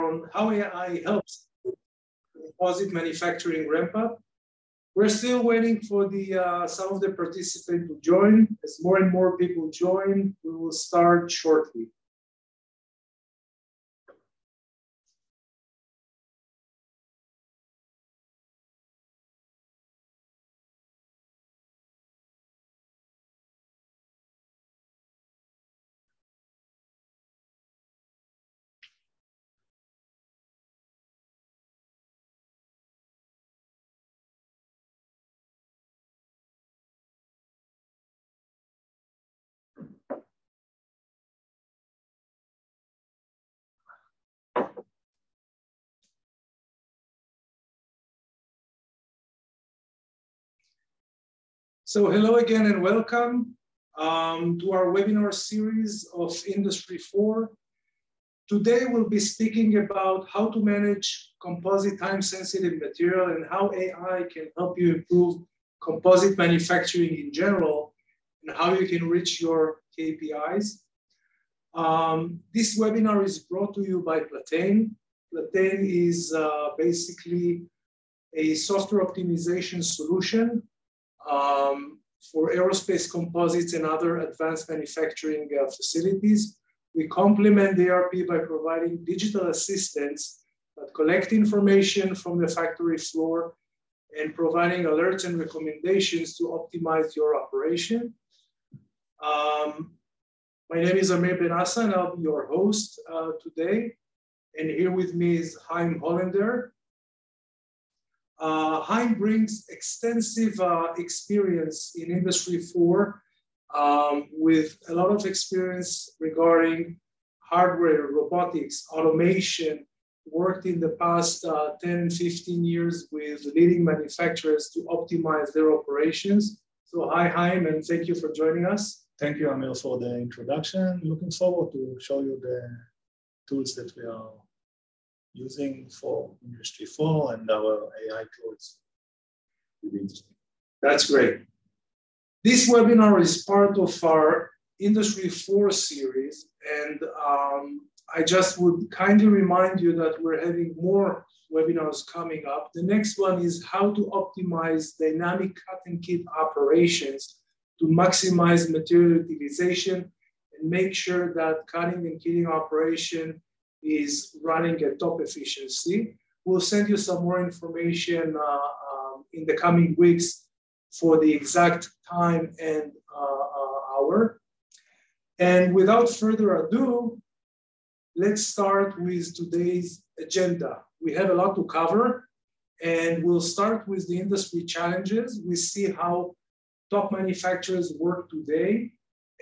on how AI helps composite manufacturing ramp up. We're still waiting for some of the participants to join. As more and more people join, we will start shortly. So hello again and welcome to our webinar series of Industry 4. Today we'll be speaking about how to manage composite time-sensitive material and how AI can help you improve composite manufacturing in general and how you can reach your KPIs. This webinar is brought to you by Platane. Platane is basically a software optimization solution for aerospace composites and other advanced manufacturing facilities. We complement the ERP by providing digital assistance that collect information from the factory floor and providing alerts and recommendations to optimize your operation. My name is Amir Ben Hassan. I'll be your host today. And here with me is Chaim Hollander. Chaim brings extensive experience in Industry 4 with a lot of experience regarding hardware, robotics, automation, worked in the past 10, 15 years with leading manufacturers to optimize their operations. So hi, Chaim, and thank you for joining us. Thank you, Amir, for the introduction. Looking forward to show you the tools that we are using for Industry 4 and our AI tools. That's great. This webinar is part of our Industry 4 series, and I just would kindly remind you that we're having more webinars coming up. The next one is how to optimize dynamic cut and kit operations to maximize material utilization and make sure that cutting and kitting operation is running at top efficiency. We'll send you some more information in the coming weeks for the exact time and hour. And without further ado, let's start with today's agenda. We have a lot to cover, and we'll start with the industry challenges. We see how top manufacturers work today.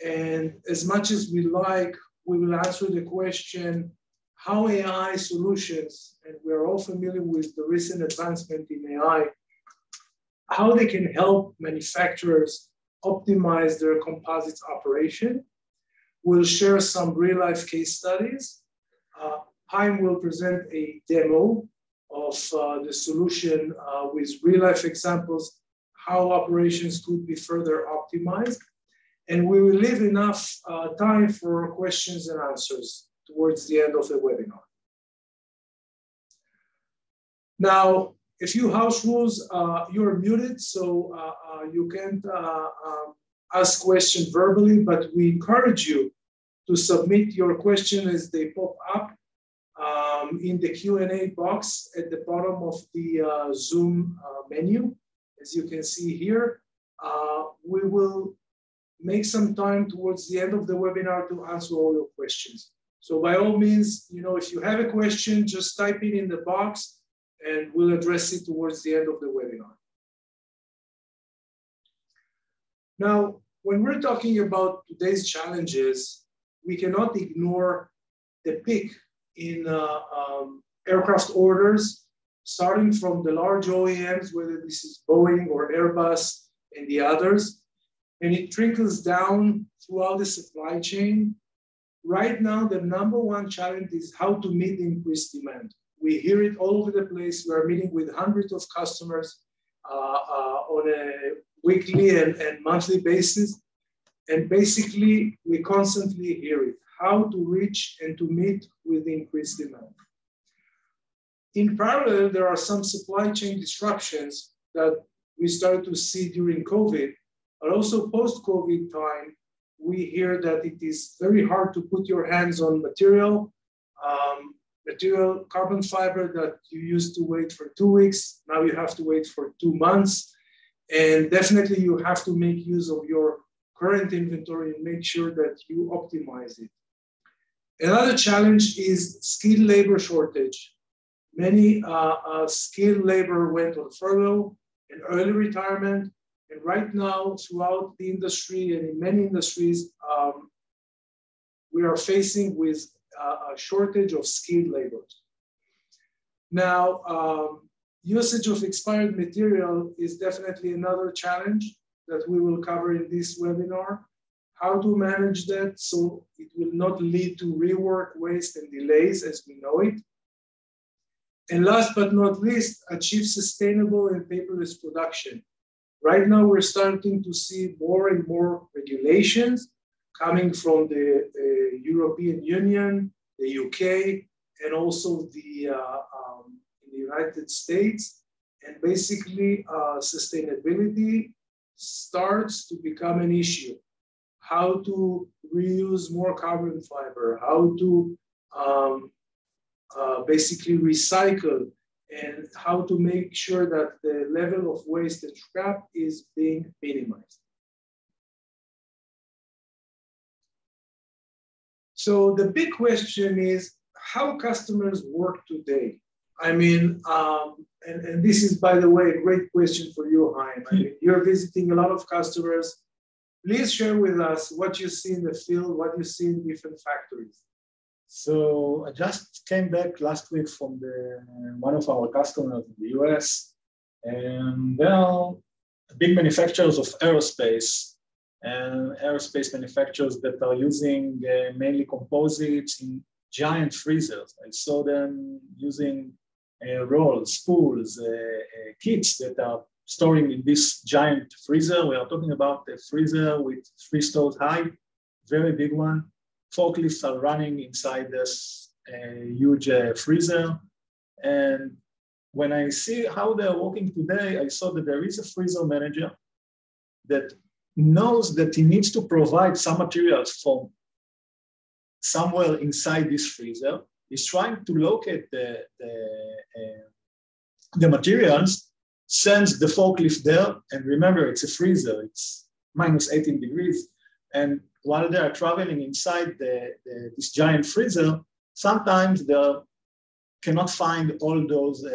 And as much as we like, we will answer the question, how AI solutions, and we're all familiar with the recent advancement in AI, how they can help manufacturers optimize their composites operation. We'll share some real-life case studies. Chaim will present a demo of the solution with real-life examples, how operations could be further optimized. And we will leave enough time for questions and answers towards the end of the webinar. Now, a few house rules. You're muted, so you can't ask questions verbally, but we encourage you to submit your question as they pop up in the Q&A box at the bottom of the Zoom menu. As you can see here, we will make some time towards the end of the webinar to answer all your questions. So by all means, if you have a question, just type it in the box and we'll address it towards the end of the webinar. Now, when we're talking about today's challenges, we cannot ignore the peak in aircraft orders, starting from the large OEMs, whether this is Boeing or Airbus and the others, and it trickles down throughout the supply chain. Right now, the #1 challenge is how to meet the increased demand. We hear it all over the place. We are meeting with hundreds of customers on a weekly and monthly basis. And basically, we constantly hear it, how to reach and to meet with the increased demand. In parallel, there are some supply chain disruptions that we started to see during COVID, but also post-COVID time, we hear that it is very hard to put your hands on material, carbon fiber that you used to wait for 2 weeks, now you have to wait for 2 months. And definitely you have to make use of your current inventory and make sure that you optimize it. Another challenge is skilled labor shortage. Many skilled labor went on furlough and early retirement. And right now, throughout the industry and in many industries, we are facing with a shortage of skilled labor. Now, usage of expired material is definitely another challenge that we will cover in this webinar. How to manage that so it will not lead to rework, waste, and delays as we know it. And last but not least, achieve sustainable and paperless production. Right now, we're starting to see more and more regulations coming from the European Union, the UK, and also the United States. And basically, sustainability starts to become an issue. How to reuse more carbon fiber, how to basically recycle, and how to make sure that the level of waste and scrap is being minimized. So the big question is how customers work today. I mean, and this is, by the way, a great question for you, Chaim. I mean, you're visiting a lot of customers. Please share with us what you see in the field, what you see in different factories. So I just came back last week from one of our customers in the US, and they are big manufacturers of aerospace, and aerospace manufacturers that are using mainly composites in giant freezers. I saw them using rolls, spools, kits that are storing in this giant freezer. We are talking about a freezer with 3 stories high, very big one. Forklifts are running inside this huge freezer. And when I see how they're working today, I saw that there is a freezer manager that knows that he needs to provide some materials from somewhere inside this freezer. He's trying to locate the materials, sends the forklift there, and remember, it's a freezer, it's minus 18 degrees. And while they are traveling inside this giant freezer, sometimes they cannot find all those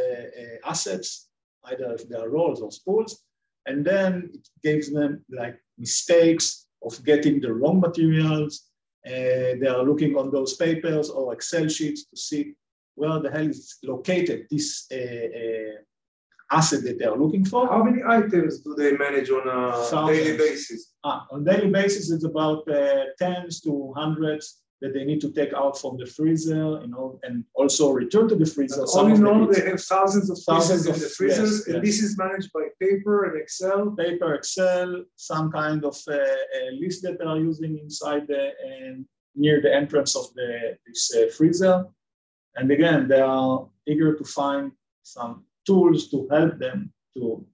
assets, either if they are rolls or spools, and then it gives them like mistakes of getting the wrong materials. They are looking on those papers or Excel sheets to see where the hell is located this asset that they are looking for. How many items do they manage on a daily basis? On daily basis, it's about tens to hundreds that they need to take out from the freezer, and also return to the freezer. All in all, they have thousands of pieces in the freezers, yes, and this is managed by paper and Excel. Paper, Excel, some kind of list that they are using inside near the entrance of this freezer. And again, they are eager to find some tools to help them to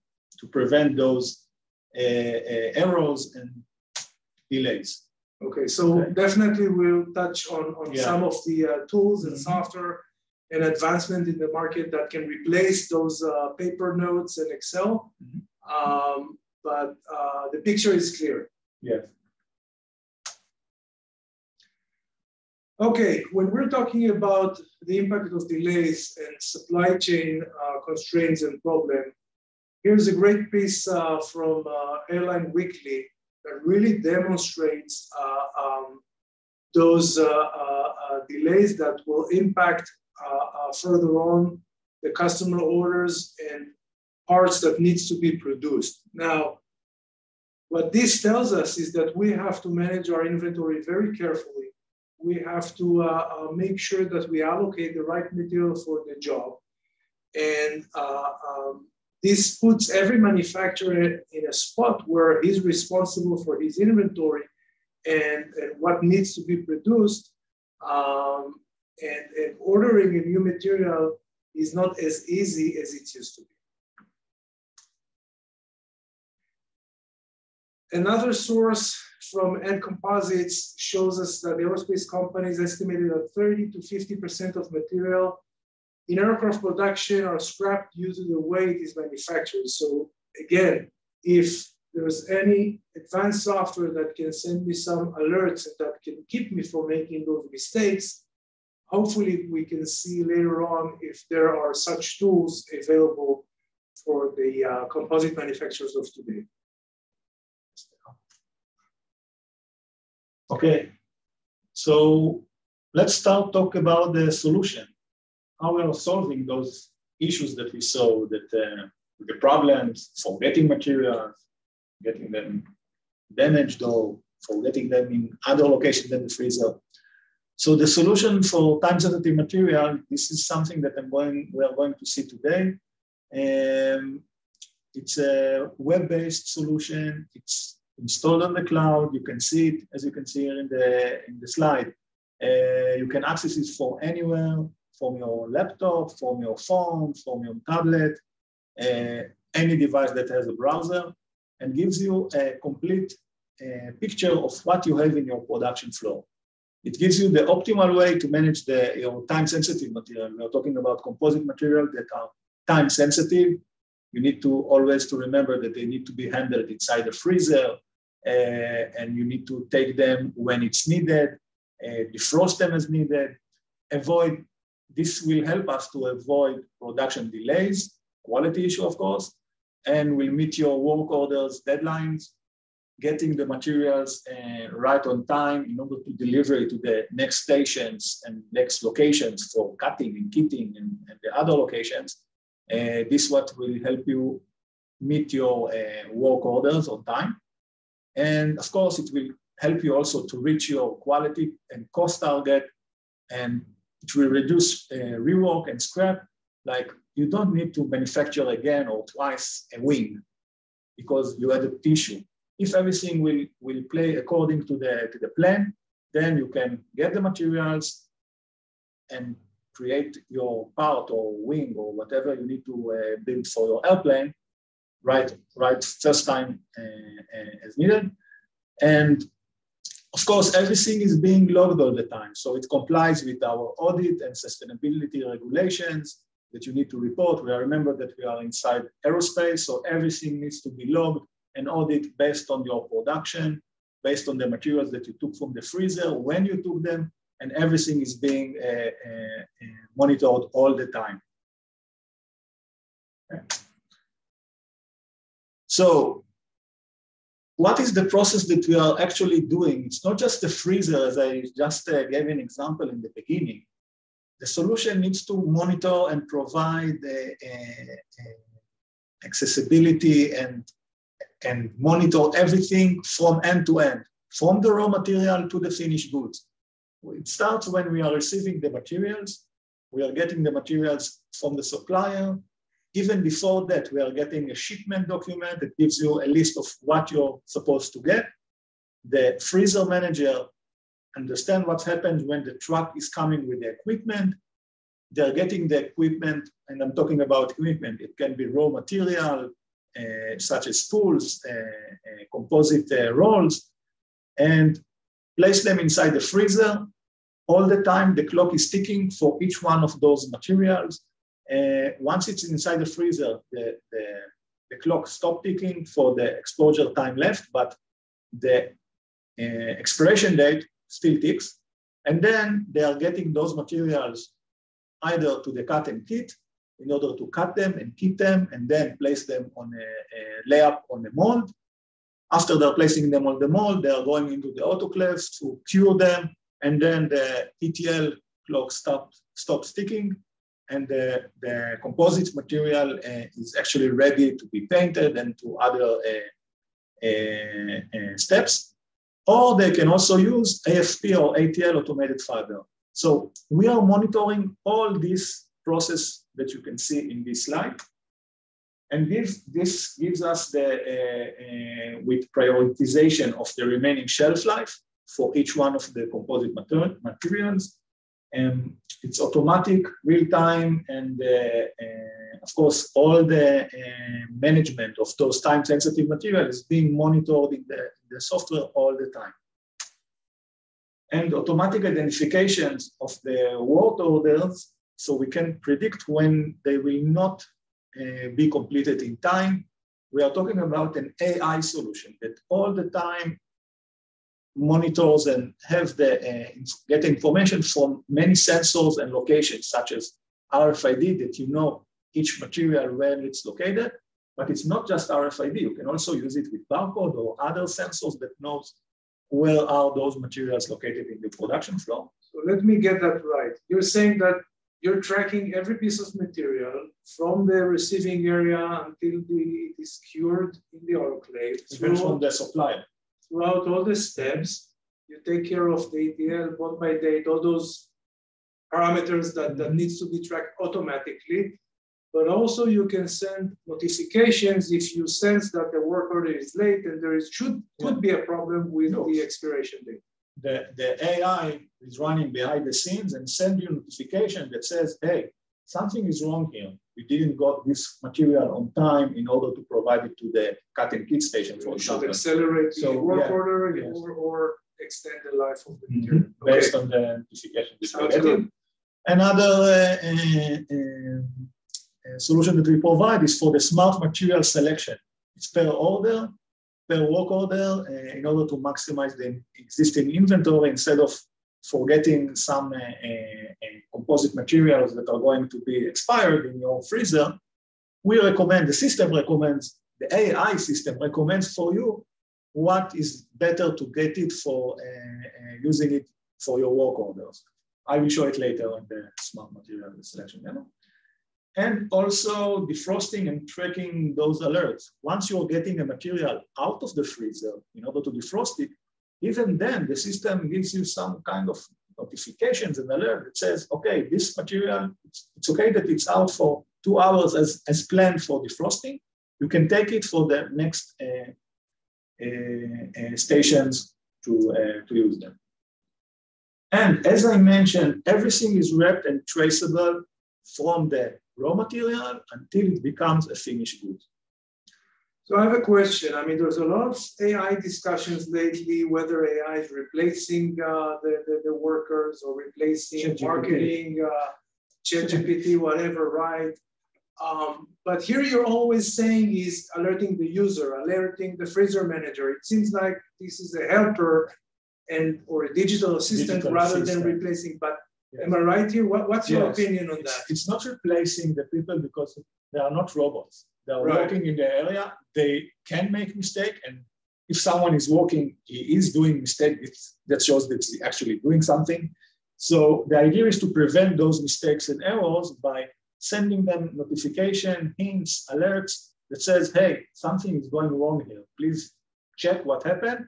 prevent those errors and delays. Okay, so definitely we'll touch on some of the tools and software and advancement in the market that can replace those paper notes and Excel. But the picture is clear. Yes. Okay, when we're talking about the impact of delays and supply chain constraints and problems, here's a great piece from Airline Weekly that really demonstrates those delays that will impact further on the customer orders and parts that needs to be produced. Now, what this tells us is that we have to manage our inventory very carefully. We have to make sure that we allocate the right material for the job. And this puts every manufacturer in a spot where he's responsible for his inventory and what needs to be produced. And ordering a new material is not as easy as it used to be. Another source from Composites shows us that aerospace companies estimated that 30 to 50% of material in aircraft production are scrapped due to the way it is manufactured. So again, if there's any advanced software that can send me some alerts that can keep me from making those mistakes, hopefully we can see later on if there are such tools available for the composite manufacturers of today. Okay, so let's start talk about the solution. How we are solving those issues that we saw, that the problems for getting materials, getting them damaged or for getting them in other locations than the freezer. So the solution for time-sensitive material, this is something that we are going to see today. It's a web-based solution. It's installed on the cloud. You can see it, as you can see here in the slide. You can access it from anywhere, from your laptop, from your phone, from your tablet, any device that has a browser, and gives you a complete picture of what you have in your production floor. It gives you the optimal way to manage your time-sensitive material. We are talking about composite material that are time-sensitive. You need to always to remember that they need to be handled inside the freezer, and you need to take them when it's needed, defrost them as needed, this will help us to avoid production delays, quality issue, of course, and will meet your work orders, deadlines, getting the materials right on time in order to deliver it to the next stations and next locations for cutting and kitting and the other locations. This is what will help you meet your work orders on time. And of course, it will help you also to reach your quality and cost target, and it will reduce rework and scrap. Like, you don't need to manufacture again or twice a wing because you had a tissue. If everything will play according to the plan, then you can get the materials and create your part or wing or whatever you need to build for your airplane right first time as needed. And of course, everything is being logged all the time. So it complies with our audit and sustainability regulations that you need to report. We remember that we are inside aerospace, so everything needs to be logged and audited based on your production, based on the materials that you took from the freezer, when you took them, and everything is being monitored all the time. Okay. So, what is the process that we are actually doing? It's not just the freezer, as I just gave an example in the beginning. The solution needs to monitor and provide accessibility and monitor everything from end to end, from the raw material to the finished goods. It starts when we are receiving the materials. We are getting the materials from the supplier. Even before that, we are getting a shipment document that gives you a list of what you're supposed to get. The freezer manager understands what happens when the truck is coming with the equipment. They're getting the equipment, and I'm talking about equipment. It can be raw material, such as spools, composite rolls, and place them inside the freezer. All the time, the clock is ticking for each one of those materials. Once it's inside the freezer, the clock stops ticking for the exposure time left, but the expiration date still ticks. And then they are getting those materials either to the cut and kit in order to cut them and kit them and then place them on a layup on the mold. After they're placing them on the mold, they are going into the autoclaves to cure them, and then the ETL clock stops ticking, and the composite material is actually ready to be painted and to other steps. Or they can also use AFP or ATL, automated fiber. So we are monitoring all this process that you can see in this slide. And this gives us with prioritization of the remaining shelf life for each one of the composite materials. It's automatic, real-time, and of course, all the management of those time-sensitive materials is being monitored in the software all the time. And automatic identifications of the work orders, so we can predict when they will not be completed in time. We are talking about an AI solution that all the time monitors and have get information from many sensors and locations, such as RFID, that you know each material where it's located, but it's not just RFID. You can also use it with barcode or other sensors that knows where are those materials located in the production flow. So let me get that right. You're saying that you're tracking every piece of material from the receiving area until it is cured in the autoclave. Even from the supplier. Throughout all the steps, you take care of the ETL, bond by date, all those parameters that needs to be tracked automatically. But also you can send notifications if you sense that the work order is late and there could be a problem with the expiration date. The AI is running behind the scenes and send you a notification that says, hey, something is wrong here. We didn't got this material on time in order to provide it to the cut and kit station, for example. Should accelerate the work order or extend the life of the material. Based on the notification that we're getting. Another solution that we provide is for the smart material selection. It's per order, per work order, in order to maximize the existing inventory instead of forgetting some composite materials that are going to be expired in your freezer. We recommend, the system recommends, the AI system recommends for you what is better to get it for using it for your work orders. I will show it later on the smart material selection demo. And also defrosting and tracking those alerts. Once you're getting a material out of the freezer in order to defrost it, even then the system gives you some kind of notifications and alert that says, okay, this material, it's okay that it's out for 2 hours as planned for defrosting. You can take it for the next stations to use them. And as I mentioned, everything is wrapped and traceable from the raw material until it becomes a finished good. So I have a question. I mean, there's a lot of AI discussions lately, whether AI is replacing the workers or replacing marketing, ChatGPT, whatever, right? But here you're always saying is alerting the user, alerting the freezer manager. It seems like this is a helper or a digital assistant rather than replacing. But yes. Am I right here? What's your opinion on that? It's not replacing the people because they are not robots. They are working in the area. They can make mistake, and if someone is working, he is doing mistake. That shows that he's actually doing something. So the idea is to prevent those mistakes and errors by sending them notification, hints, alerts that says, hey, something is going wrong here. Please check what happened.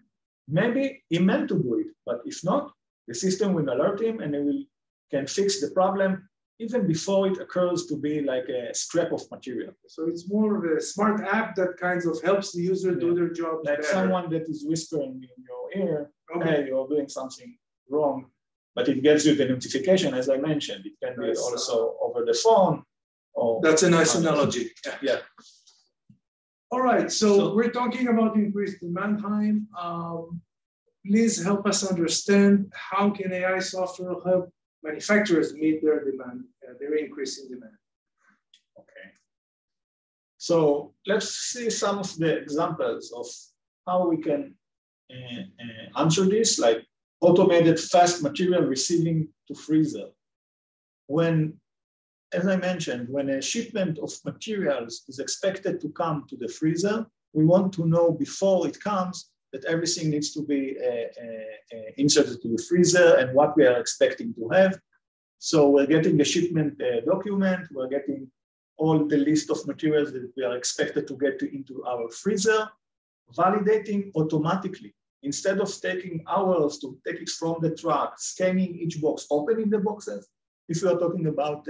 Maybe he meant to do it, but if not, the system will alert him and it can fix the problem even before it occurs to be like a scrap of material. So it's more of a smart app that kind of helps the user do their job like better. Someone that is whispering in your ear, hey, you're doing something wrong, but it gives you the notification, as I mentioned. It can be also over the phone. That's a nice analogy. Yeah. All right, so we're talking about increased demand time. Please help us understand how can AI software help manufacturers meet their demand, their increasing demand. Okay. So let's see some of the examples of how we can answer this, like automated fast material receiving to freezer. As I mentioned, when a shipment of materials is expected to come to the freezer, we want to know before it comes that everything needs to be inserted to the freezer and what we are expecting to have. So we're getting the shipment document, we're getting all the list of materials that we are expected to get into our freezer, validating automatically. Instead of taking hours to take it from the truck, scanning each box, opening the boxes. If we are talking about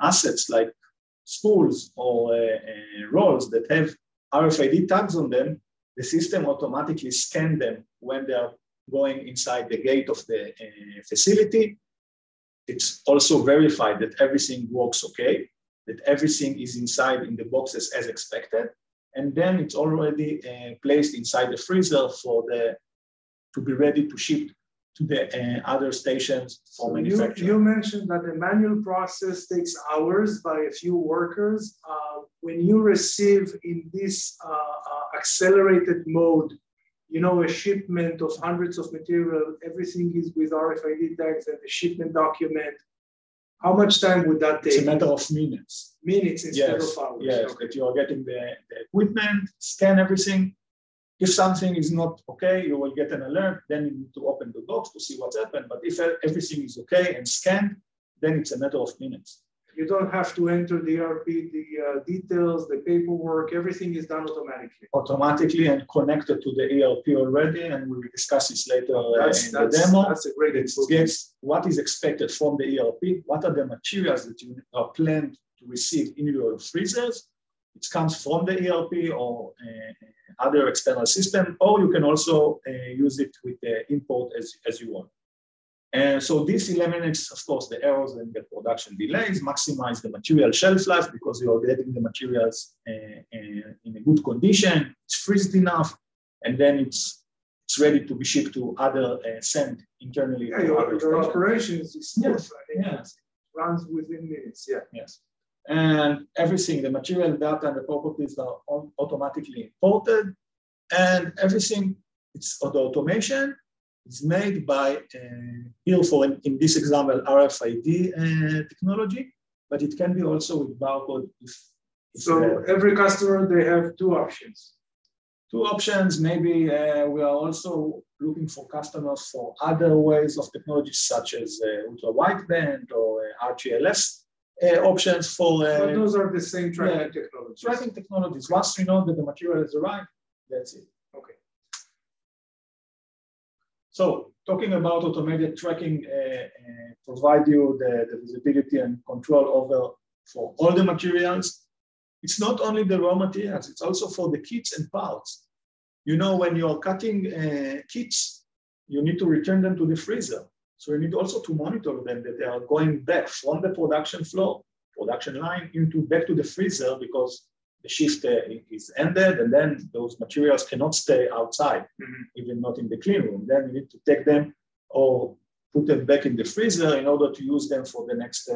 assets like spools or rolls that have RFID tags on them, the system automatically scans them when they are going inside the gate of the facility. it's also verified that everything works okay, that everything is inside in the boxes as expected, and then it's already placed inside the freezer to be ready to ship to the other stations for manufacturing. You mentioned that the manual process takes hours by a few workers. When you receive in this accelerated mode, a shipment of hundreds of material, everything is with RFID tags and the shipment document. How much time would that take? It's a matter of minutes. Minutes instead of hours. Yes, okay. That you are getting the equipment, scan everything. If something is not okay, you will get an alert. Then you need to open the box to see what's happened. But if everything is okay and scanned, then it's a matter of minutes. You don't have to enter the ERP, the details, the paperwork, everything is done automatically. Automatically and connected to the ERP already, and we will discuss this later in the demo. That's a great improvement. What is expected from the ERP, what are the materials that you are planned to receive in your freezers. It comes from the ERP or other external system, or you can also use it with the import as you want. And so this eliminates, of course, the errors and the production delays, maximize the material shelf life because you are getting the materials in a good condition, it's freezed enough, and then it's ready to be shipped to other sent internally. Yeah, your operation is smooth. Yes. Yes. It runs within minutes. Yeah. Yes. And everything, the material data and the properties are automatically imported, and everything, the automation is made by, here for, in this example, RFID technology, but it can be also with barcode. So every customer, they have two options. Two options, maybe we are also looking for customers for other ways of technology, such as ultra-wideband or RTLS options for... but those are the same tracking technologies. Tracking technologies. Once we know that the material has arrived, that's it. Okay. So talking about automated tracking provide you the visibility and control over for all the materials. It's not only the raw materials, it's also for the kits and parts. You know, when you're cutting kits, you need to return them to the freezer. So you need also to monitor them that they are going back from the production floor, production line back to the freezer because the shift is ended, and then those materials cannot stay outside, even not in the clean room. Then you need to take them or put them back in the freezer in order to use them for the next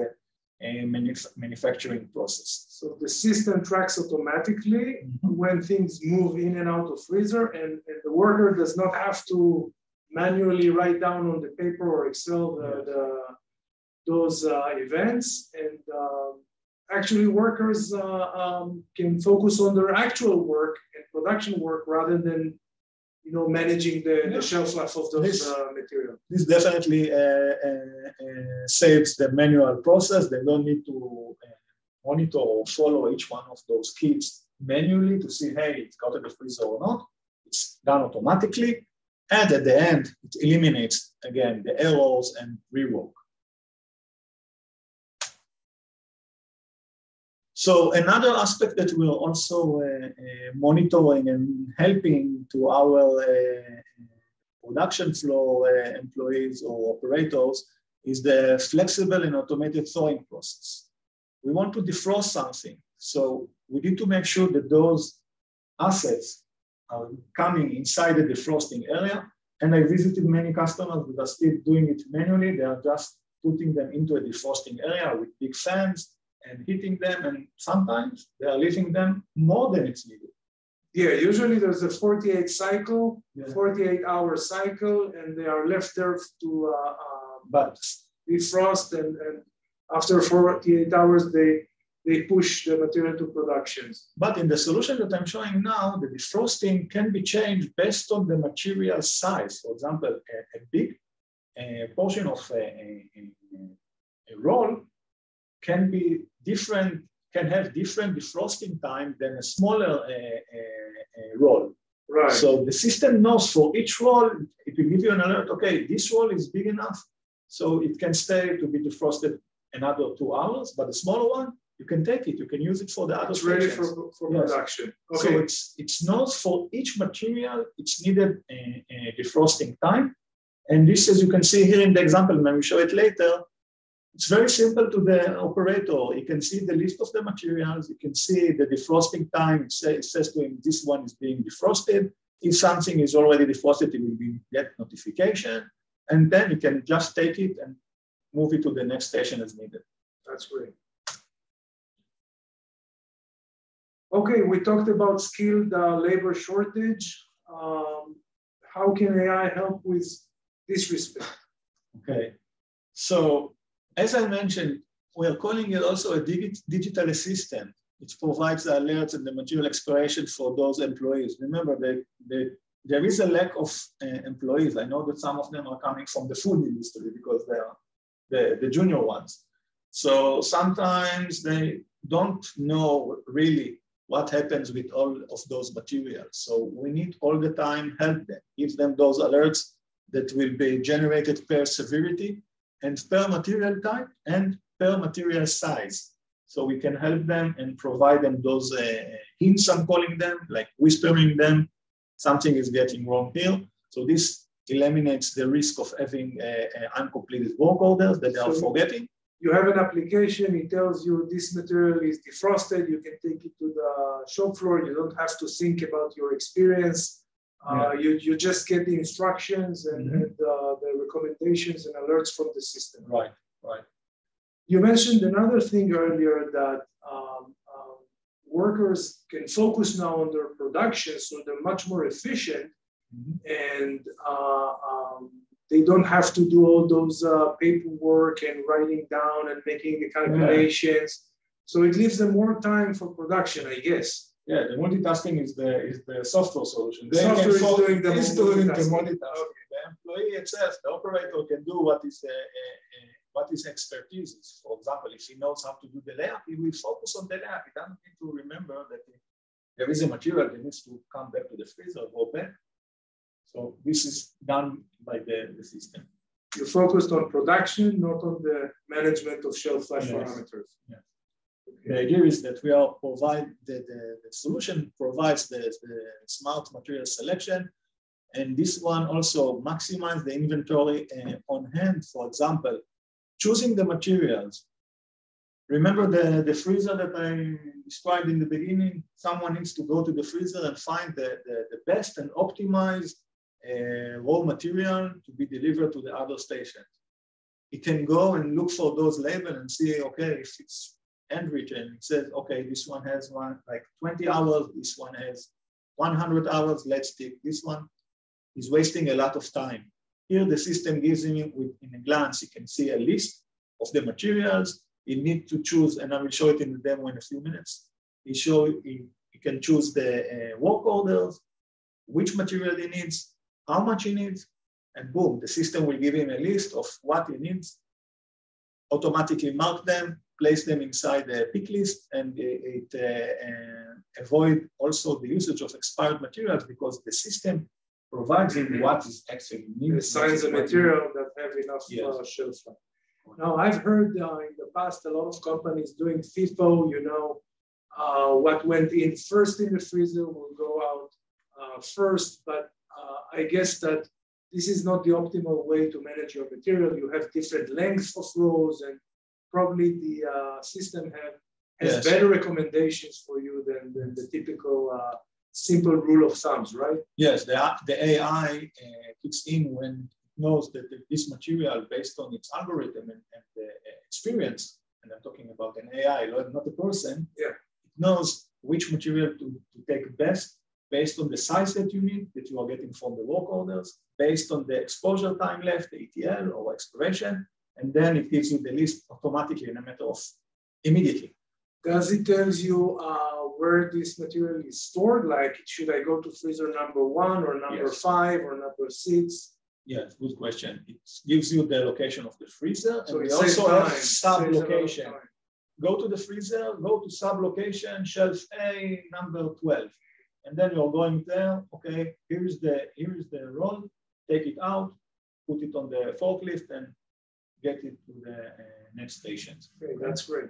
manufacturing process. So the system tracks automatically when things move in and out of freezer, and the worker does not have to manually write down on the paper or Excel those events, and actually workers can focus on their actual work and production work rather than managing the shelf life of those materials. This definitely saves the manual process. They don't need to monitor or follow each one of those kits manually to see, hey, it's got to the freezer or not. It's done automatically. And at the end, it eliminates, again, the errors and rework. So another aspect that we're also monitoring and helping to our production floor employees or operators is the flexible and automated thawing process. We want to defrost something. So we need to make sure that those assets are coming inside the defrosting area. And I visited many customers that are still doing it manually. They are just putting them into a defrosting area with big fans and heating them, and sometimes they are leaving them more than it's needed. Yeah, usually there's a 48-hour cycle, and they are left there to defrost, and after 48 hours, they push the material to productions. But in the solution that I'm showing now, the defrosting can be changed based on the material size. For example, a big portion of a roll can be different, can have different defrosting time than a smaller roll. Right. So the system knows for each roll, it will give you an alert, okay, this roll is big enough, so it can stay to be defrosted another 2 hours, but the smaller one, you can take it, you can use it for the other stations. Ready for production. Okay. So it's knows for each material, it's needed a defrosting time. And this, as you can see here in the example, and I will show it later, It's very simple to the operator. You can see the list of the materials. You can see the defrosting time. It says to him, this one is being defrosted. If something is already defrosted, it will get notification. And then you can just take it and move it to the next station as needed. That's great. Okay, we talked about skilled labor shortage. How can AI help with this respect? Okay, so as I mentioned, we are calling it also a digital assistant. It provides the alerts and the material expiration for those employees. Remember, there is a lack of employees. I know that some of them are coming from the food industry because they are the junior ones. So sometimes they don't know really what happens with all of those materials. So we need all the time help them, give them those alerts that will be generated per severity and per material type and per material size. So we can help them and provide them those hints, I'm calling them, like whispering them, something is getting wrong here. So this eliminates the risk of having uncompleted work orders that they are forgetting. You have an application, it tells you this material is defrosted, you can take it to the shop floor, you don't have to think about your experience. You just get the instructions and the recommendations and alerts from the system. Right, right. You mentioned another thing earlier that workers can focus now on their production, so they're much more efficient, and they don't have to do all those paperwork and writing down and making the calculations. So it leaves them more time for production, I guess. Yeah, the multitasking is the software solution. The software is doing the multitasking. The employee itself, the operator can do what his expertise is. For example, if he knows how to do the layup, he will focus on the layup. He doesn't need to remember that there is a material that needs to come back to the freezer or go back. So this is done by the system. You're focused on production, not on the management of shelf life parameters. Yes. Okay. The idea is that we are the solution provides the smart material selection, and this one also maximizes the inventory on hand. For example, choosing the materials. Remember the freezer that I described in the beginning? Someone needs to go to the freezer and find the best and optimized raw material to be delivered to the other stations. He can go and look for those labels and see, okay, if it's handwritten, it says, okay, this one has like 20 hours, this one has 100 hours, let's take this one. He's wasting a lot of time. Here, the system gives him, in a glance, he can see a list of the materials. He needs to choose, and I will show it in the demo in a few minutes. He can choose the work orders, which material he needs, how much he needs, and boom, the system will give him a list of what he needs, automatically mark them, place them inside the pick list, and it avoid also the usage of expired materials because the system provides him what is actually needed. Assigns a material that have enough shelf life. Now, I've heard in the past a lot of companies doing FIFO, what went in first in the freezer will go out first, but I guess that this is not the optimal way to manage your material. You have different lengths of rows, and probably the system has better recommendations for you than the typical simple rule of thumbs, right? Yes, the AI kicks in when it knows that this material, based on its algorithm and the experience, and I'm talking about an AI, not a person, it knows which material to take best based on the size that you need, that you are getting from the work orders, based on the exposure time left, the ETL or expiration, and then it gives you the list automatically in a matter of immediately. Does it tell you where this material is stored? Like, should I go to freezer number 1 or number 5 or number 6? Yes, good question. It gives you the location of the freezer, so and we also have sub-location. Go to the freezer, go to sub-location, shelf A, number 12. And then you're going there, okay, here is the roll, take it out, put it on the forklift, and get it to the next station. Okay, that's great.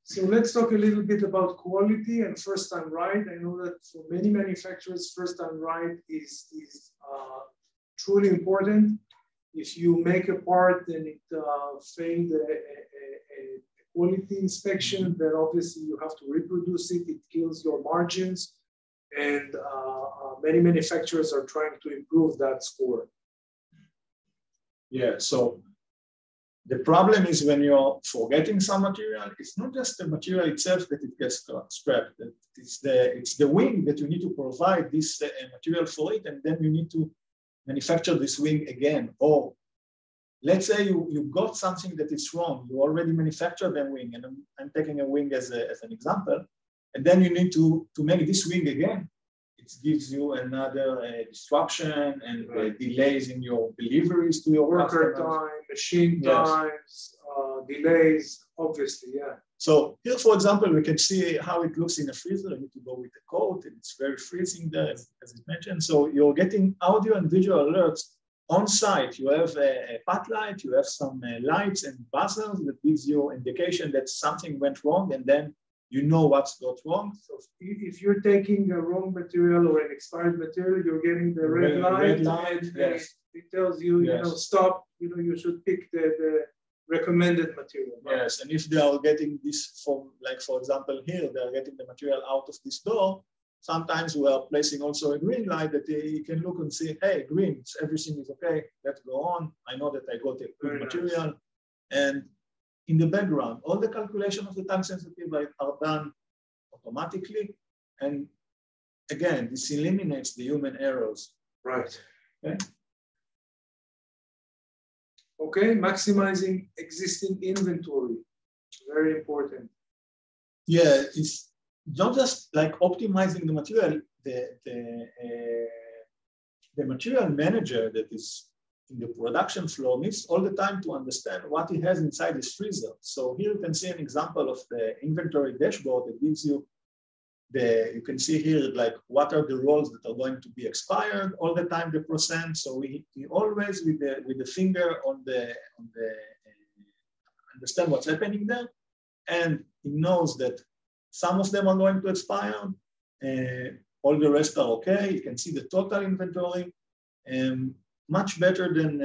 So let's talk a little bit about quality and first time right. I know that for many manufacturers, first time right is truly important. If you make a part and it failed a quality inspection, then obviously you have to reproduce it. It kills your margins. And many manufacturers are trying to improve that score. Yeah, so the problem is when you're forgetting some material, it's not just the material itself that it gets scrapped. It's the wing that you need to provide this material for it, and then you need to manufacture this wing again. Or let's say you got something that is wrong. You already manufactured the wing, and I'm taking a wing as an example, and then you need to make this wing again. It gives you another disruption and delays in your deliveries to your worker customers. time, machine times, delays, obviously, yeah. So here, for example, we can see how it looks in a freezer. You need to go with the code, and it's very freezing there, as it mentioned. So you're getting audio and visual alerts on site. You have a path light, you have some lights and buzzers that gives you indication that something went wrong, and then you know what's got wrong. So if you're taking a wrong material or an expired material, you're getting the red light, and yes. it tells you, you know, stop, you know, you should pick the recommended material. Right? Yes, and if they are getting this from, like, for example, here, they are getting the material out of this door, sometimes we are placing also a green light that you can look and see, hey, green, everything is okay, let's go on. I know that I got a good material. Nice. And in the background, all the calculation of the time sensitive are done automatically. And again, this eliminates the human errors. Right. Okay. Okay, maximizing existing inventory, very important. Yeah, it's not just like optimizing the material. The material manager that is in the production flow needs all the time to understand what he has inside his freezer. So here you can see an example of the inventory dashboard that gives you you can see here, like, what are the rolls that are going to be expired all the time, the percent. So he always with the finger on the understand what's happening there, and he knows that some of them are going to expire, all the rest are okay. You can see the total inventory, much better than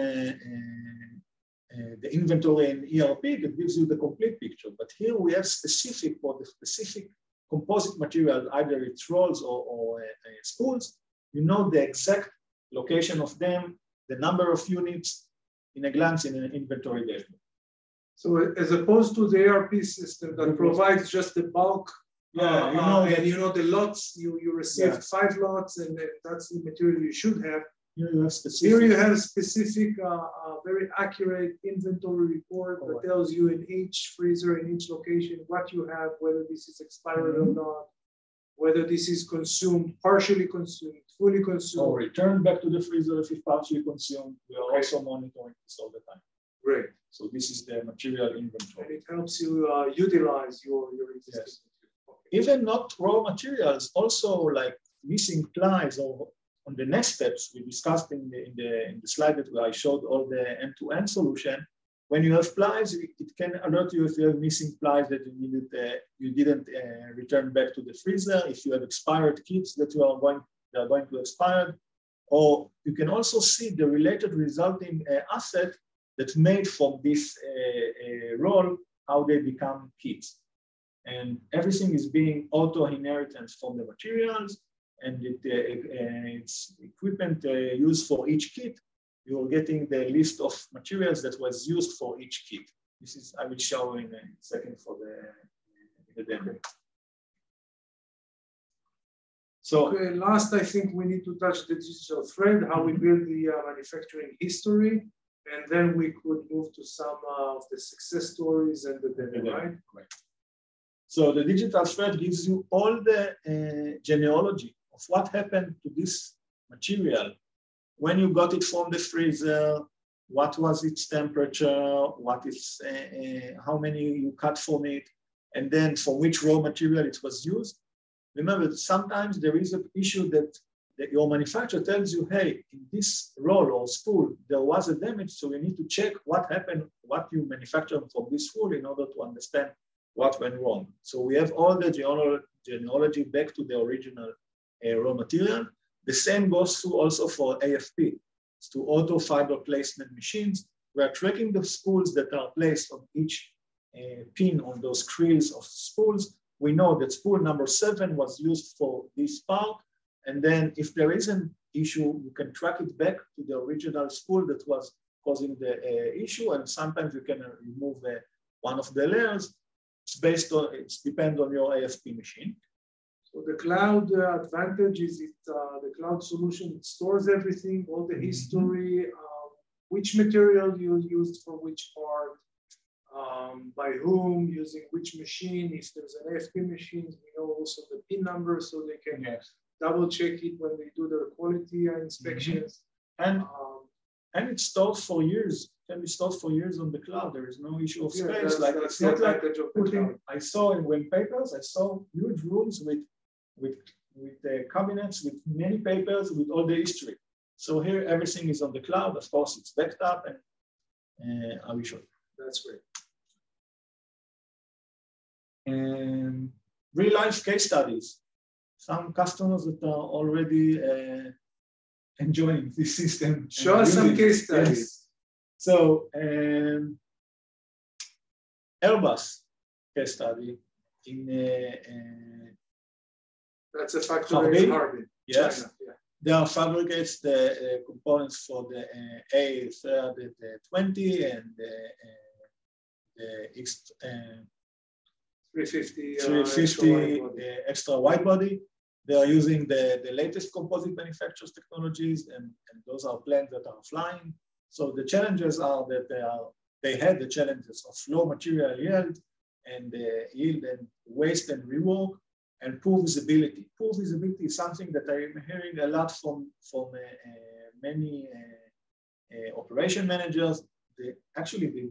the inventory in ERP that gives you the complete picture. But here we have specific for the specific composite material, either it's rolls or spools. You know the exact location of them, the number of units in a glance in an inventory dashboard. So as opposed to the ERP system that provides just the bulk, and you know the lots, you received 5 lots, and that's the material you should have. Here you have specific, very accurate inventory report that tells you in each freezer, in each location, what you have, whether this is expired or not, whether this is consumed, partially consumed, fully consumed. Or returned back to the freezer if it's partially consumed. We are also monitoring this all the time. Great. So this is the material inventory. And it helps you utilize your existing material. Okay. Even not raw materials, also like missing plies or on the next steps we discussed in the slide that I showed all the end-to-end solution. When you have plies, it can alert you if you have missing plies that you didn't return back to the freezer. If you have expired kits that they are going to expire, or you can also see the related resulting asset that's made from this roll, how they become kits. And everything is being auto-inheritance from the materials, and it's equipment used for each kit. You're getting the list of materials that was used for each kit. This is, I will show in a second for the demo. So last, I think we need to touch the digital thread, how we build the manufacturing history, and then we could move to some of the success stories and the demo, right? So the digital thread gives you all the genealogy of what happened to this material. When you got it from the freezer, what was its temperature, what is, how many you cut from it, and then from which raw material it was used. Remember, sometimes there is an issue that your manufacturer tells you, hey, in this roll or spool, there was a damage, so you need to check what happened, what you manufactured from this spool in order to understand what went wrong. So we have all the genealogy back to the original raw material. The same goes through also for AFP. to auto fiber placement machines. We are tracking the spools that are placed on each pin on those krills of spools. We know that spool number 7 was used for this part. And then if there is an issue, you can track it back to the original spool that was causing the issue. And sometimes you can remove one of the layers. It's based on, it depends on your AFP machine. So the cloud advantage is the cloud solution, it stores everything, all the history, which material you used for which part, by whom, using which machine. If there's an AFP machine, we know also the pin number, so they can double check it when they do their quality inspections. And it's stored for years. Can be stored for years on the cloud. There is no issue of space. That's the advantage of the cloud. I saw in Wing Papers, I saw huge rooms with cabinets with many papers with all the history. So here everything is on the cloud. Of course, it's backed up, and I will show you. That's great. And real life case studies. Some customers that are already enjoying this system. Show us some case studies. Yes. So Airbus case study in that's a factory in Harbin. Yes. China. Yeah. They are fabricates the components for the A320 and the X350 extra wide body. They are using the latest composite manufacturers technologies, and those are planes that are flying. So the challenges are that they had the challenges of low material yield and yield and waste and rework, and poor visibility. Poor visibility is something that I'm hearing a lot from many operation managers. They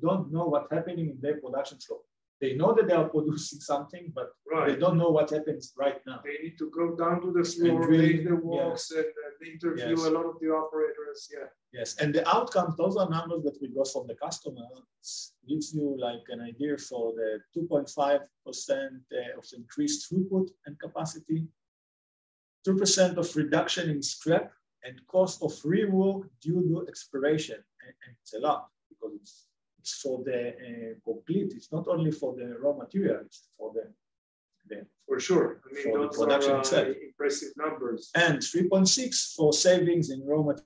don't know what's happening in their production flow. They know that they are producing something, but they don't know what happens right now. They need to go down to the floor, make the walks, and interview a lot of the operators. Yeah. Yes, and the outcomes, those are numbers that we got from the customer. It gives you like an idea for the 2.5% of increased throughput and capacity, 2% of reduction in scrap, and cost of rework due to expiration. And it's a lot because it's for the complete. It's not only for the raw material, it's for the for sure. I mean, those production are impressive numbers. And 3.6 for savings in raw materials.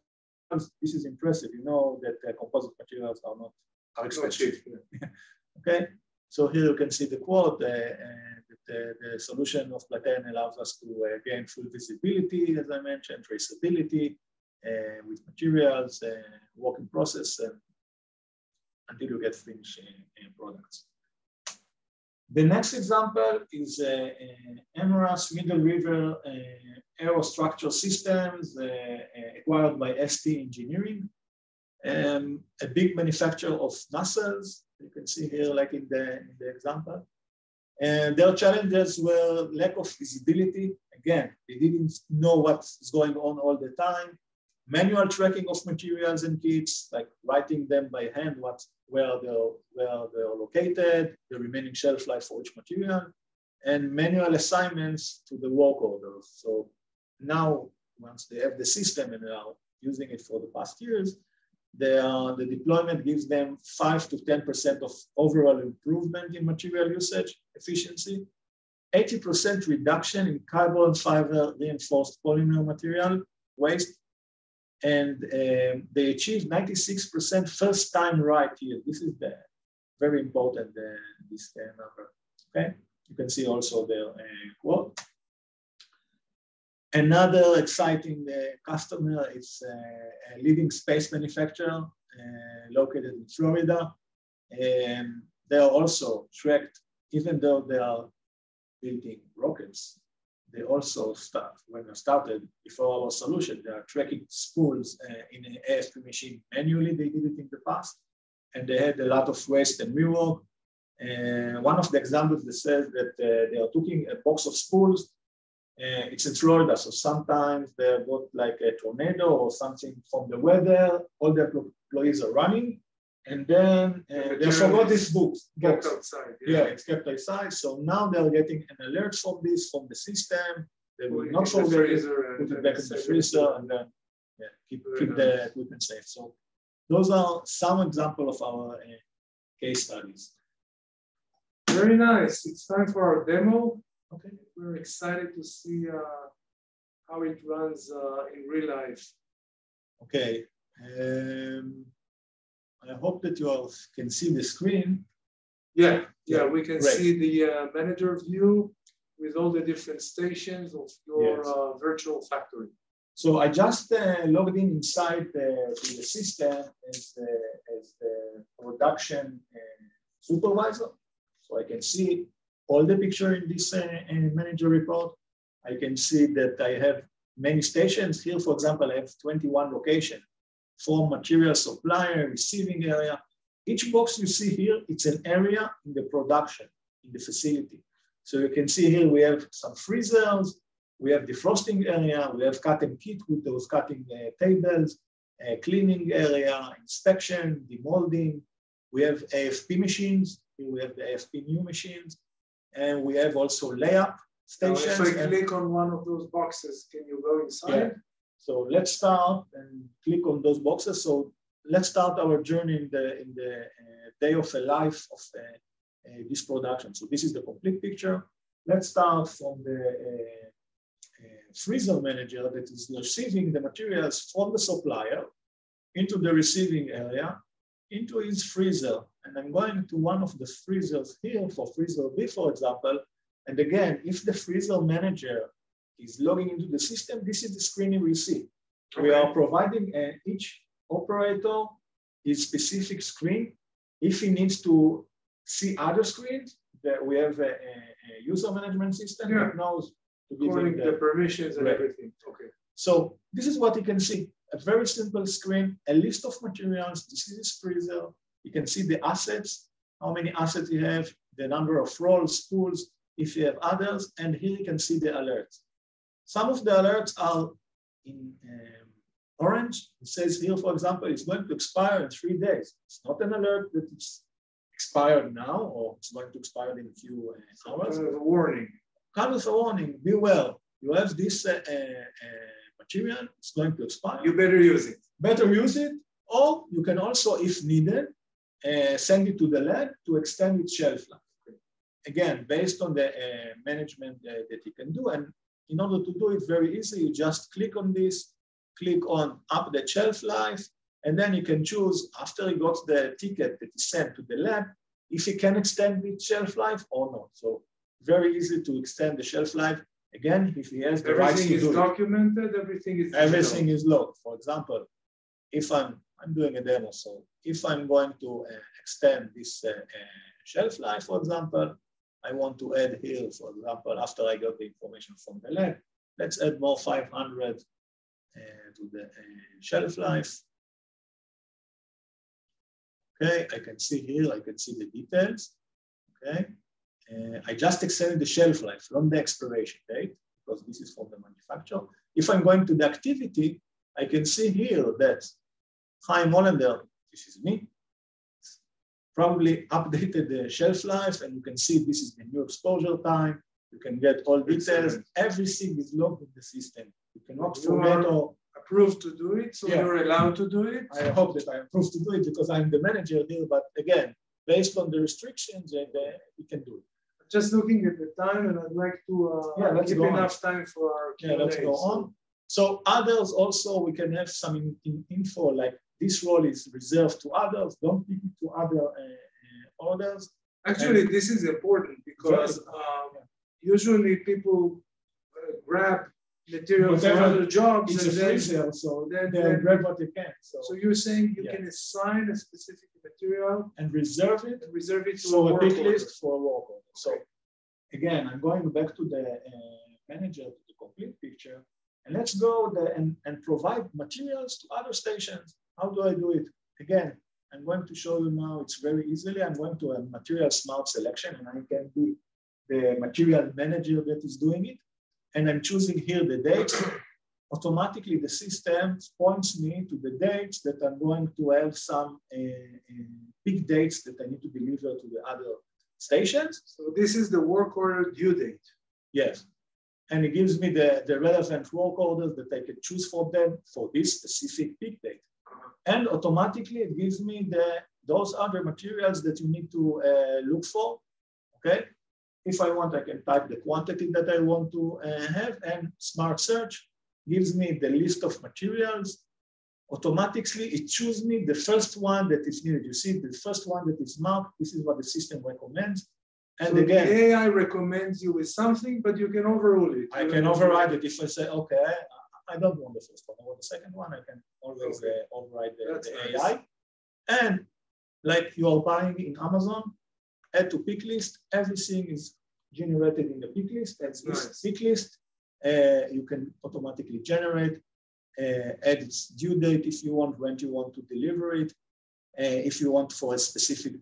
This is impressive. You know that composite materials are expensive. Okay, so here you can see the quote. The solution of Platen allows us to gain full visibility, as I mentioned, traceability with materials, working process, until you get finished products. The next example is MRAS Middle River Aerostructure Systems acquired by ST Engineering, a big manufacturer of nacelles. You can see here, like in the example. And their challenges were lack of visibility. Again, they didn't know what's going on all the time. Manual tracking of materials and kits, like writing them by hand, where they're located, the remaining shelf life for each material, and manual assignments to the work orders. So now, once they have the system and they are using it for the past years, the deployment gives them 5 to 10% of overall improvement in material usage efficiency, 80% reduction in carbon fiber reinforced polymer material waste, and they achieved 96% first time right here. This is the very important this number. Okay, you can see also their quote. Another exciting customer is a leading space manufacturer located in Florida. And they are also tracked, even though they are building rockets. They also when they started before our solution, they are tracking spools in an AFP machine manually. They did it in the past, and they had a lot of waste and rework. One of the examples that says that they are taking a box of spools. It's in Florida, so sometimes they got like a tornado or something from the weather. All the employees are running, and then they forgot this box. Kept outside. Yeah, it's kept outside. So now they're getting an alert from the system. They will not forget it, put it back in the freezer, and then keep the equipment safe. So those are some examples of our case studies. Very nice. It's time for our demo. Okay. We're excited to see how it runs in real life. Okay. I hope that you all can see the screen. Yeah, we can Great. see the manager view with all the different stations of your virtual factory. So I just logged in inside to the system as the production supervisor. So I can see all the picture in this manager report. I can see that I have many stations. Here, for example, I have 21 locations from material supplier, receiving area. Each box you see here, it's an area in the production, in the facility. So you can see here we have some freezers, we have defrosting area, we have cut and kit with those cutting tables, cleaning area, inspection, demolding. We have AFP machines, here we have the AFP new machines, and we have also layup stations. Now, if I click on one of those boxes, can you go inside? Yeah. So let's start and click on those boxes. So let's start our journey in the day of a life of this production. So this is the complete picture. Let's start from the freezer manager that is receiving the materials from the supplier into the receiving area, into his freezer. And I'm going to one of the freezers here for freezer B, for example. And again, if the freezer manager is logging into the system, this is the screen you will see. Okay. We are providing each operator his specific screen. If he needs to see other screens, that we have a user management system that knows to give him the permissions and everything. Okay. So this is what you can see. A very simple screen, a list of materials. This is his freezer. You can see the assets, how many assets you have, the number of rolls, spools, if you have others, and here you can see the alerts. Some of the alerts are in orange. It says here, for example, it's going to expire in 3 days. It's not an alert that it's expired now or it's going to expire in a few hours. Kind of a warning. Kind of a warning, be well. You have this material, it's going to expire. You better use it. Better use it, or you can also, if needed, send it to the lab to extend its shelf life. Again, based on the management that you can do. And in order to do it very easy, you just click on this, click on update shelf life, and then you can choose after you got the ticket that is sent to the lab, if you can extend the shelf life or not. So very easy to extend the shelf life. Again, if he has the rights to do it. Everything is documented, everything is logged. For example, if I'm doing a demo, so if I'm going to extend this shelf life, for example, I want to add here, for example, after I got the information from the lab, let's add more 500 to the shelf life. Okay, I can see here, I can see the details. Okay, I just extended the shelf life, not the expiration date, because this is from the manufacturer. If I'm going to the activity, I can see here that Chaim Hollander, this is me, probably updated the shelf life, and you can see this is the new exposure time. You can get all details. Everything is logged in the system. You cannot forget or approved to do it, so you're allowed to do it. I hope that I'm approved to do it because I'm the manager here. But again, based on the restrictions, we can do it. Just looking at the time, and I'd like to keep enough time for our Q&A. Yeah, let's go on. So others also, we can have some info like this role is reserved to others. Don't give it to other orders. Actually, this is important because usually people grab material for other jobs. It's and a freezer, so then grab what they can. So you're saying you can assign a specific material and reserve it to a work order. List for a work order. So again, I'm going back to the manager, to the complete picture, and let's go there and provide materials to other stations. How do I do it? Again, I'm going to show you now, it's very easily. I'm going to a material smart selection, and I can be the material manager that is doing it. And I'm choosing here the dates. Automatically, the system points me to the dates that I'm going to have some big dates that I need to deliver to the other stations. So this is the work order due date. Yes. and it gives me the relevant work orders that I can choose for them for this specific peak date. And automatically it gives me those other materials that you need to look for, okay? If I want, I can type the quantity that I want to have, and Smart Search gives me the list of materials. Automatically, it chooses me the first one that is needed. You see, the first one that is marked, this is what the system recommends. And so again, the AI recommends you with something, but you can overrule it. I can override it. If I say, okay, I don't want the first one, I want the second one, I can always override the nice. AI. And like you are buying in Amazon, add to pick list, everything is generated in the pick list. That's this pick list. You can automatically generate, add its due date if you want, when you want to deliver it. If you want for a specific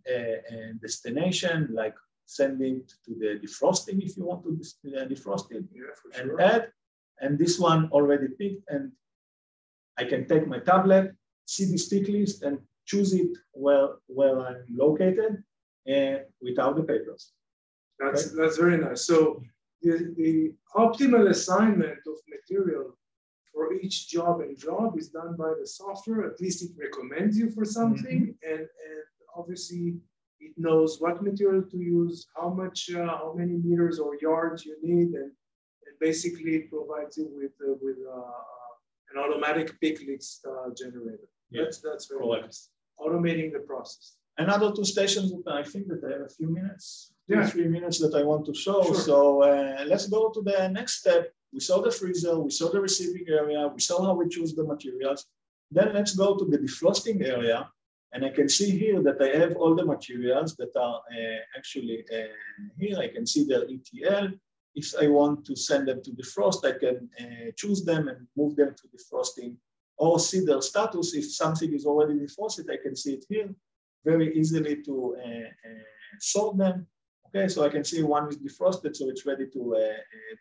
destination, like send it to the defrosting if you want to defrost it, and sure. Add. And this one already picked, and I can take my tablet, see this pick list, and choose it where I'm located without the papers. That's very nice. So the optimal assignment of material for each job is done by the software. At least it recommends you for something, and obviously it knows what material to use, how many meters or yards you need, and basically it provides you with an automatic pick list generator. Yes, that's very correct. nice. Automating the process. Another two stations that I think that I have a few minutes, 3 minutes that I want to show. Sure. So let's go to the next step. We saw the freezer, we saw the receiving area, we saw how we choose the materials. Then let's go to the defrosting area. And I can see here that I have all the materials that are actually here. I can see their ETL. If I want to send them to defrost, I can choose them and move them to defrosting, or see their status. If something is already defrosted, I can see it here very easily to sort them. Okay, so I can see one is defrosted, so it's ready to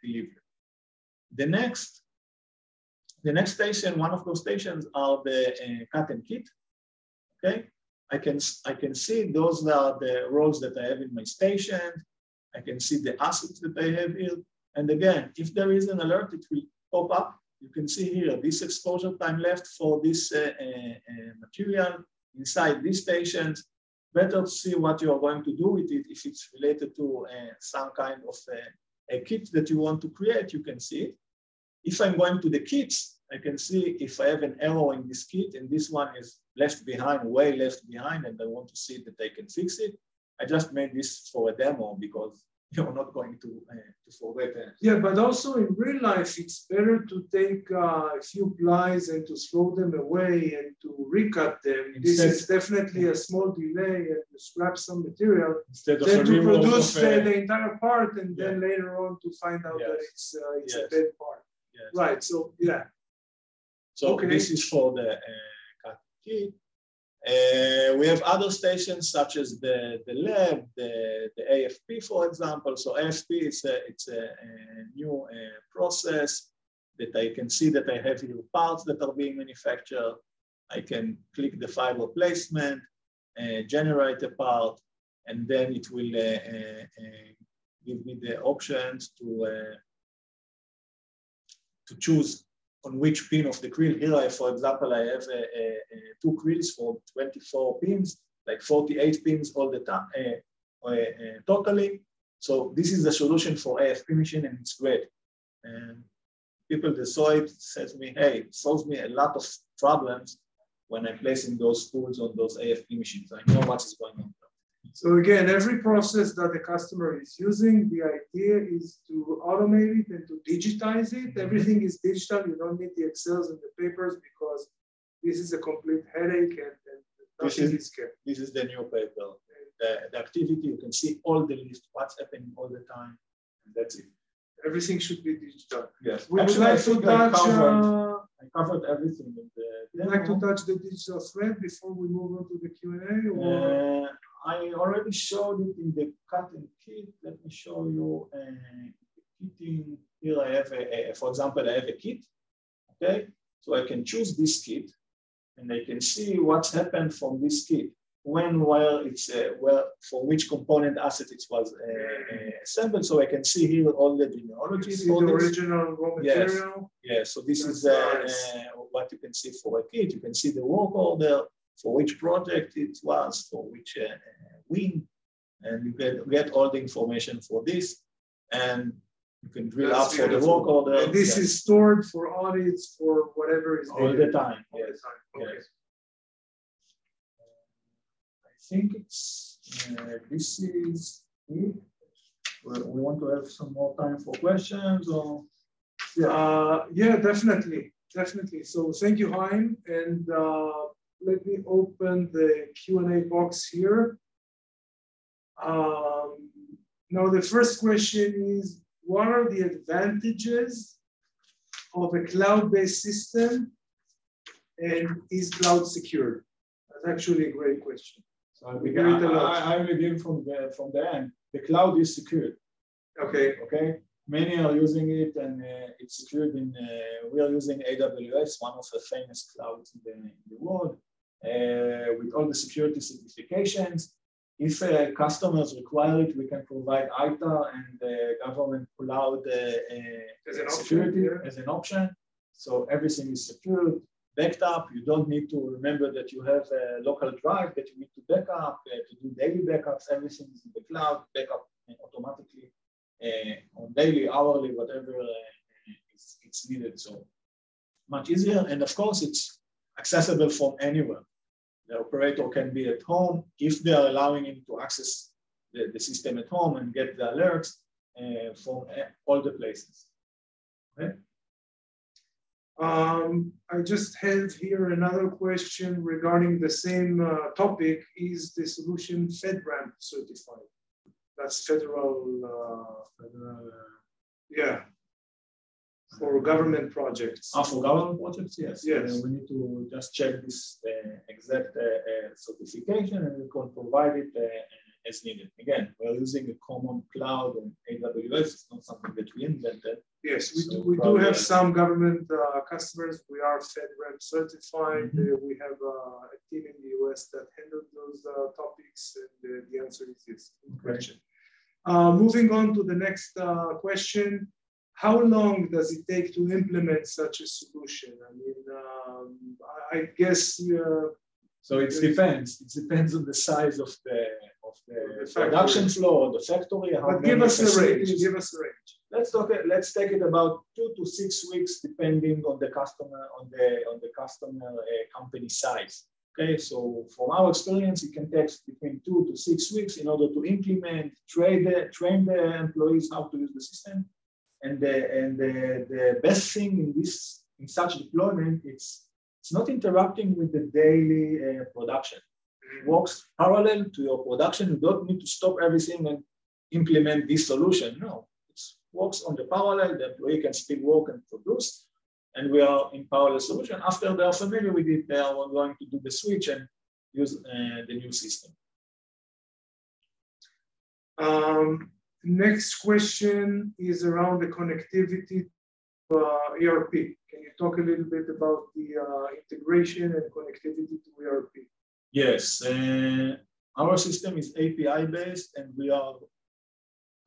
deliver. The next station, one of those stations, are the cut and kit. Okay, I can see those are the roles that I have in my station. I can see the assets that I have here. And again, if there is an alert, it will pop up. You can see here this exposure time left for this material inside these stations. Better to see what you are going to do with it. If it's related to some kind of a kit that you want to create, you can see it. If I'm going to the kits, I can see if I have an error in this kit and this one is left behind, way left behind, and I want to see that I can fix it. I just made this for a demo because you're not going to forget it. Yeah, but also in real life, it's better to take a few plies and to throw them away and to recut them. This is definitely a small delay and to scrap some material instead of to produce the entire part and then later on to find out that it's a dead part. Yes. Right, so yeah. So this is for the cut kit. We have other stations such as the lab, the AFP, for example. So AFP it's a new process that I can see that I have here parts that are being manufactured. I can click the fiber placement, generate a part, and then it will give me the options to choose on which pin of the krill. Here, for example, I have 2 krills for 24 pins, like 48 pins all the time, totally. So this is the solution for AFP machine, and it's great. And people that saw it said to me, hey, it solves me a lot of problems when I'm placing those tools on those AFP machines. I know what is going on. So again, every process that the customer is using, the idea is to automate it and to digitize it. Everything is digital. You don't need the Excels and the papers because this is a complete headache and nothing is kept. This is the new paper. The activity, you can see all the list, what's happening all the time, and that's it. Everything should be digital. Yes. We would like to touch. I covered everything. Would you like to touch the digital thread before we move on to the Q&A? I already showed it in the cut and kit. Let me show you kitting. Here I have, for example, I have a kit. Okay, so I can choose this kit, and I can see what's happened from this kit. where it's for which component asset it was assembled. So I can see here all the genealogy. You see the original raw material. Yes. So this is nice. what you can see for a kit. You can see the work order for which project it was, for which wing, and you can get all the information for this, and you can drill up for the work order. And this is stored for audits for whatever is all the time. All the time. Okay. Yes. I think it's this is it. We want to have some more time for questions, or yeah, definitely. So thank you, Chaim, and let me open the Q&A box here. Now the first question is, what are the advantages of a cloud-based system, and is cloud secured? That's actually a great question. So I begin from the end. The cloud is secured. Okay. Many are using it, and it's secured in. We are using AWS, one of the famous clouds in the world, with all the security certifications. If customers require it, we can provide ITA and government cloud security as an option. So everything is secured, backed up. You don't need to remember that you have a local drive that you need to back up, to do daily backups. Everything is in the cloud, backup automatically on daily, hourly, whatever it's needed. So much easier. And of course, it's accessible from anywhere. The operator can be at home if they are allowing him to access the system at home and get the alerts from all the places. Okay. I just have here another question regarding the same topic. Is the solution FedRAMP certified? That's federal, for government projects. For government projects, yes. Yes. We need to just check this exact certification, and we can provide it as needed. Again, we're using a common cloud on AWS. It's not something that we invented. Yes, we do have some government customers. We are FedRAMP certified. We have a team in the US that handles those topics, and the answer is yes. Question. Moving on to the next question. How long does it take to implement such a solution? I mean, I guess. So it depends. It depends on the size of the production floor, the factory. But give us a range. Give us a range. Let's take it about 2 to 6 weeks, depending on the customer, on the customer company size. Okay, so from our experience, it can take between 2 to 6 weeks in order to implement, train the employees how to use the system. And the best thing in such deployment, it's not interrupting with the daily production. It works parallel to your production. You don't need to stop everything and implement this solution. No, it works on the parallel. The employee can still work and produce, and we are in parallel solution. After they are familiar with it, they are going to do the switch and use the new system. Next question is around the connectivity to ERP. Can you talk a little bit about the integration and connectivity to ERP? Yes, our system is API based, and we are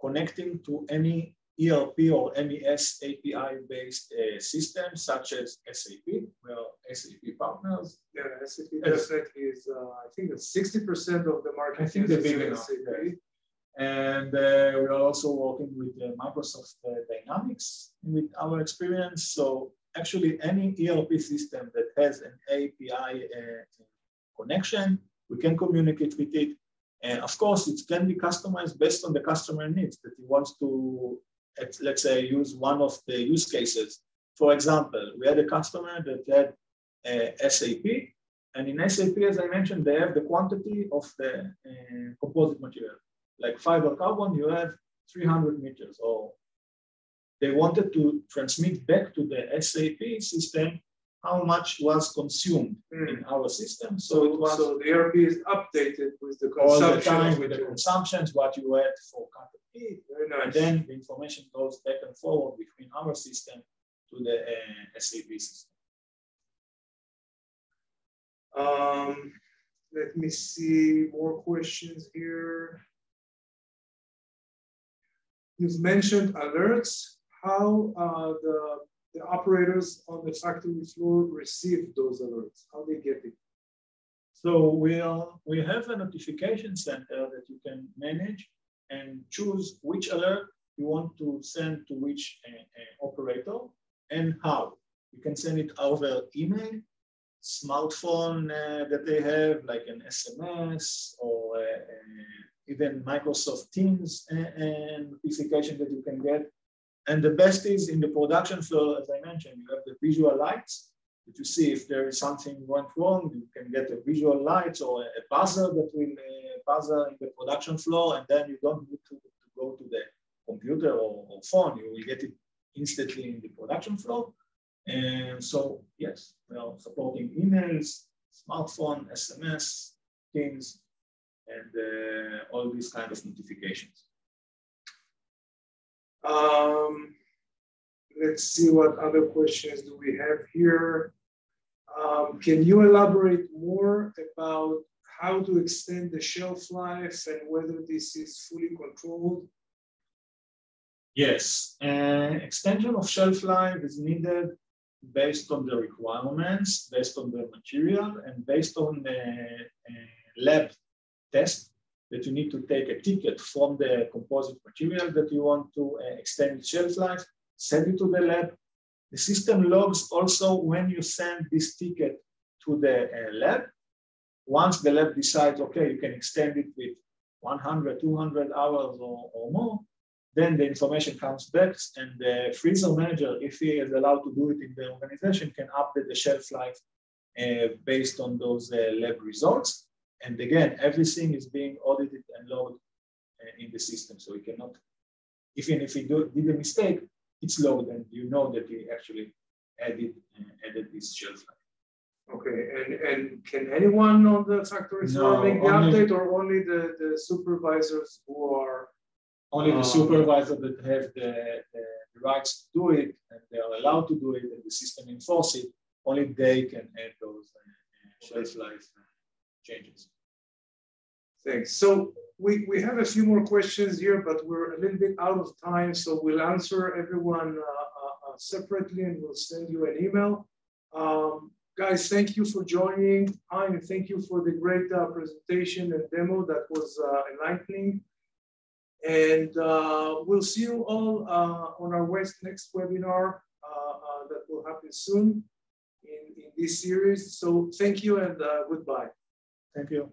connecting to any ERP or MES API based system such as SAP. We are SAP partners. Yeah, SAP definitely is, I think it's 60% of the market. I think they're big enough. SAP. And we are also working with Microsoft Dynamics with our experience. So actually any ERP system that has an API connection, we can communicate with it. And of course, it can be customized based on the customer needs that he wants to, let's say, use one of the use cases. For example, we had a customer that had SAP, and in SAP, as I mentioned, they have the quantity of the composite material. Like fiber carbon, you have 300 meters, or they wanted to transmit back to the SAP system how much was consumed in our system. So the ERP is updated with the consumption. All the time with the consumptions, what you had for quantity. Very nice. And then the information goes back and forward between our system to the SAP system. Let me see more questions here. You've mentioned alerts. How the operators on the factory floor receive those alerts? How they get it? So we have a notification center that you can manage and choose which alert you want to send to which operator and how. You can send it over email, smartphone that they have, like an SMS, or even Microsoft Teams notification that you can get. And the best is in the production floor, as I mentioned, you have the visual lights that you see if there is something went wrong. You can get a visual lights or a buzzer that will buzzer in the production floor, and then you don't need to go to the computer or phone. You will get it instantly in the production floor. And so, yes, we are supporting emails, smartphone, SMS, Teams, and all these kind of notifications. Let's see what other questions do we have here. Can you elaborate more about how to extend the shelf life and whether this is fully controlled? Yes, extension of shelf life is needed based on the requirements, based on the material, and based on the lab test that you need to take a ticket from the composite material that you want to extend its shelf life, send it to the lab. The system logs also when you send this ticket to the lab. Once the lab decides, okay, you can extend it with 100, 200 hours or more, then the information comes back, and the freezer manager, if he is allowed to do it in the organization, can update the shelf life based on those lab results. And again, everything is being audited and logged in the system. So you cannot, even if he did a mistake, it's logged and you know that he actually added this shelf life. Okay, and can anyone on the factory floor make the update, or only the supervisors who are? Only the supervisor that have the rights to do it, and they are allowed to do it, and the system enforce it, only they can add those shelf life changes. Thanks. So we have a few more questions here, but we're a little bit out of time, so we'll answer everyone separately, and we'll send you an email. Guys, thank you for joining. And thank you for the great presentation and demo. That was enlightening. And we'll see you all on our next webinar that will happen soon in this series. So thank you and goodbye. Thank you.